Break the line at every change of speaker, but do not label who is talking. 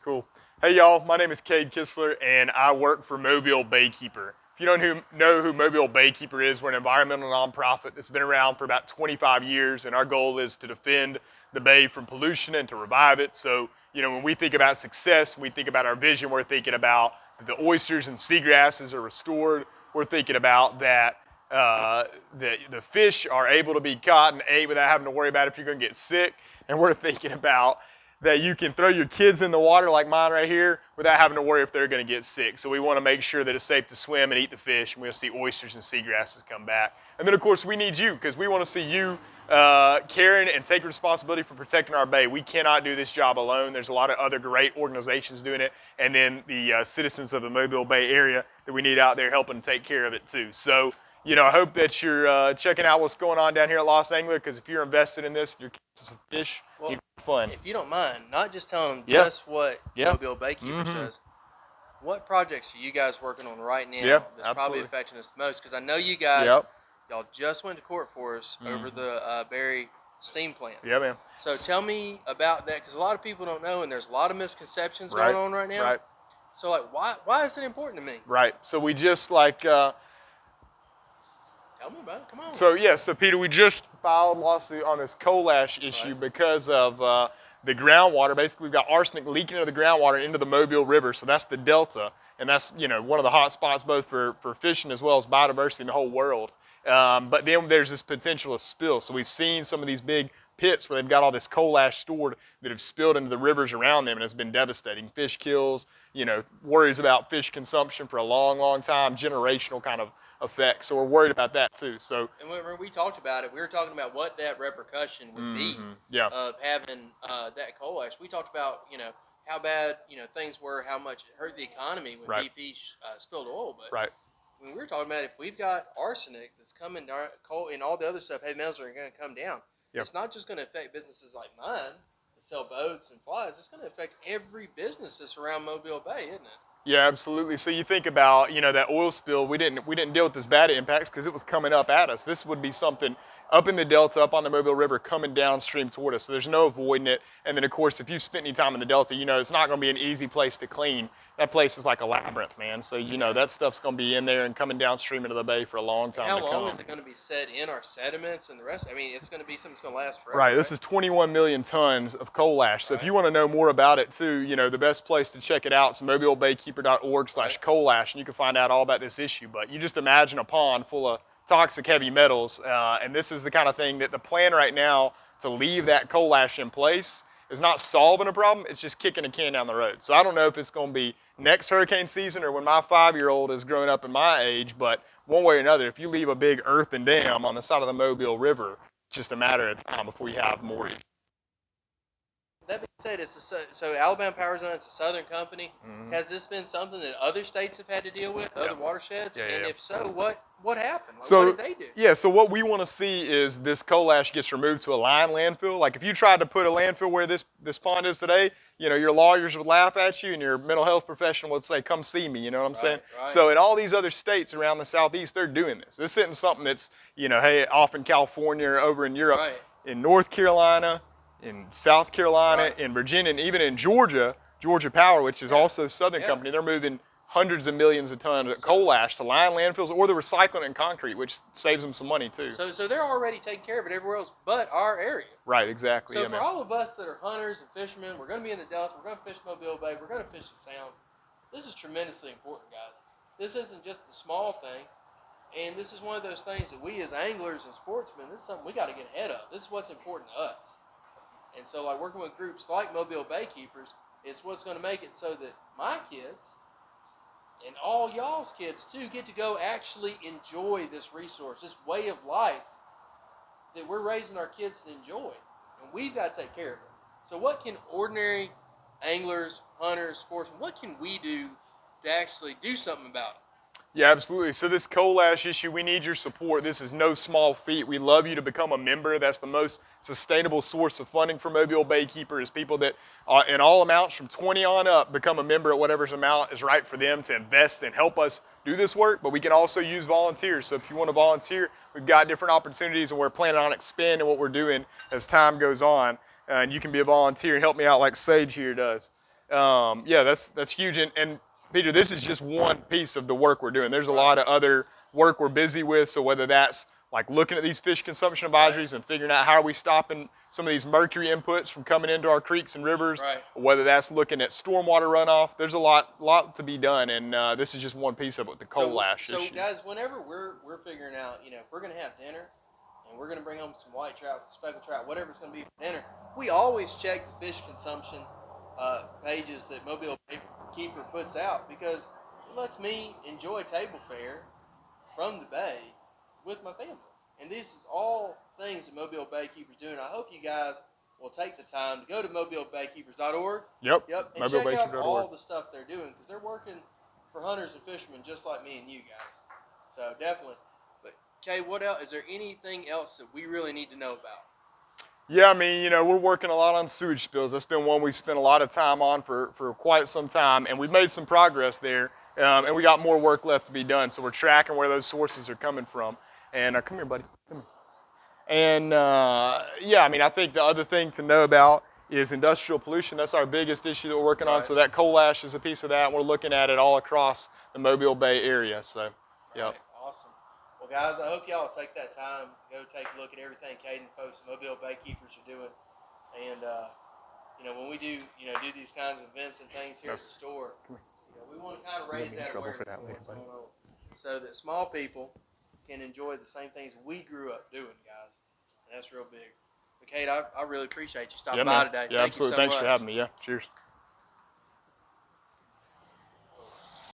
Cool. Hey y'all, my name is Cade Kistler and I work for Mobile Baykeeper. If you don't know who Mobile Baykeeper is, we're an environmental nonprofit that's been around for about 25 years, and our goal is to defend the bay from pollution and to revive it. So, when we think about success, we think about our vision, we're thinking about the oysters and seagrasses are restored. We're thinking about that the fish are able to be caught and ate without having to worry about if you're going to get sick. And we're thinking about that you can throw your kids in the water like mine right here without having to worry if they're going to get sick. So we want to make sure that it's safe to swim and eat the fish, and we'll see oysters and seagrasses come back. And then, of course, we need you because we want to see you caring and taking responsibility for protecting our bay. We cannot do this job alone. There's a lot of other great organizations doing it, and then the citizens of the Mobile Bay area that we need out there helping take care of it too. So, I hope that you're checking out what's going on down here at Lost Angler, because if you're invested in this, you're catching some fish,
Well,
you're fun.
If you don't mind, not just telling them
Yep.
just what
Yep.
Mobile Baykeepers does, what projects are you guys working on right now
Yep,
that's
absolutely.
probably affecting us the most? Because I know you guys, y'all just went to court for us over the Berry steam plant.
Yeah, man.
So tell me about that, because a lot of people don't know, and there's a lot of misconceptions
Right.
going on right now.
Right.
So, why is it important to me?
Right. So we just
Tell me about it. Come on.
So Peter, we just filed a lawsuit on this coal ash issue because of the groundwater. Basically, we've got arsenic leaking into the groundwater into the Mobile River. So that's the delta, and that's one of the hot spots both for fishing as well as biodiversity in the whole world. But then there's this potential of spill. So we've seen some of these big pits where they've got all this coal ash stored that have spilled into the rivers around them, and it's been devastating. Fish kills, worries about fish consumption for a long, long time, generational kind of effect. So we're worried about that too. So
and when we talked about it, we were talking about what that repercussion would be of having that coal ash. We talked about how bad things were, how much it hurt the economy when BP spilled oil. But when we were talking about if we've got arsenic that's coming down, coal and all the other stuff, heavy metals are going to come down. It's not just going to affect businesses like mine that sell boats and flies. It's going to affect every business that's around Mobile Bay, isn't it?
Yeah, absolutely. So you think about, that oil spill, we didn't deal with this bad impacts because it was coming up at us. This would be something up in the Delta, up on the Mobile River, coming downstream toward us. So there's no avoiding it. And then, of course, if you've spent any time in the Delta, it's not going to be an easy place to clean. That place is like a labyrinth, man. So, that stuff's going to be in there and coming downstream into the bay for a long time to come.
How long is it going to be set in our sediments and the rest? I mean, it's going to be something that's going to last forever.
Right. This is 21 million tons of coal ash. So if you want to know more about it too, the best place to check it out is mobilebaykeeper.org/coal ash, and you can find out all about this issue. But you just imagine a pond full of toxic heavy metals, and this is the kind of thing that the plan right now to leave that coal ash in place is not solving a problem, it's just kicking a can down the road. So I don't know if it's going to be next hurricane season or when my 5-year-old is growing up in my age, but one way or another, if you leave a big earthen dam on the side of the Mobile River, it's just a matter of time before you have more.
That being said, so Alabama Power Zone, it's a southern company. Has this been something that other states have had to deal with, other watersheds? And if so, what happened? What did they do?
Yeah, so what we want to see is this coal ash gets removed to a lined landfill. Like if you tried to put a landfill where this pond is today, your lawyers would laugh at you and your mental health professional would say, come see me, you know what I'm saying?
Right.
So in all these other states around the southeast, they're doing this. This isn't something that's, hey, off in California or over in Europe. In North Carolina, in South Carolina, in Virginia, and even in Georgia Power, which is also a Southern company, they're moving hundreds of millions of tons of coal ash to line landfills, or they're recycling it in concrete, which saves them some money too.
So they're already taking care of it everywhere else but our area.
Right, exactly.
So for all of us that are hunters and fishermen, we're going to be in the Delta, we're going to fish Mobile Bay, we're going to fish the Sound. This is tremendously important, guys. This isn't just a small thing, and this is one of those things that we as anglers and sportsmen, this is something we got to get ahead of. This is what's important to us. And so working with groups like Mobile Baykeepers is what's going to make it so that my kids and all y'all's kids too get to go actually enjoy this resource, this way of life that we're raising our kids to enjoy. And we've got to take care of it. So what can ordinary anglers, hunters, sportsmen, what can we do to actually do something about it?
Yeah, absolutely. So this coal ash issue, we need your support. This is no small feat. We love you to become a member. That's the most sustainable source of funding for Mobile Baykeeper is people that, in all amounts from 20 on up, become a member at whatever amount is right for them to invest and help us do this work. But we can also use volunteers. So if you want to volunteer, we've got different opportunities, and we're planning on expanding what we're doing as time goes on. And you can be a volunteer and help me out like Sage here does. Yeah, that's huge. And Peter, this is just one piece of the work we're doing. There's a lot of other work we're busy with. So whether that's like looking at these fish consumption advisories and figuring out how are we stopping some of these mercury inputs from coming into our creeks and rivers, or whether that's looking at stormwater runoff, there's a lot to be done. And this is just one piece of it, the coal ash issue.
So guys, whenever we're figuring out, if we're gonna have dinner, and we're gonna bring home some white trout, speckled trout, whatever it's gonna be for dinner, we always check the fish consumption pages that Mobile Baykeeper puts out, because it lets me enjoy table fare from the bay with my family. And this is all things that Mobile Baykeeper's doing. I hope you guys will take the time to go to mobilebaykeepers.org.
Yep.
And check out all the stuff they're doing, because they're working for hunters and fishermen just like me and you guys. So definitely. But Cade, what else? Is there anything else that we really need to know about?
Yeah, I mean, we're working a lot on sewage spills. That's been one we've spent a lot of time on for quite some time, and we've made some progress there, and we got more work left to be done. So we're tracking where those sources are coming from. And come here, buddy. Come here. And yeah, I mean, I think the other thing to know about is industrial pollution. That's our biggest issue that we're working on. So that coal ash is a piece of that, and we're looking at it all across the Mobile Bay area. So, yeah.
Right. Awesome. Well, guys, I hope y'all take that time, go take a look at everything Cade and folks at Mobile Baykeepers are doing. And, when we do, do these kinds of events and things here at the store, we want to kind of raise that awareness of what's going on, so that small people can enjoy the same things we grew up doing, guys. And that's real big. But Cade, I really appreciate you stopping by today.
Yeah, absolutely. Thanks for having me. Yeah, cheers.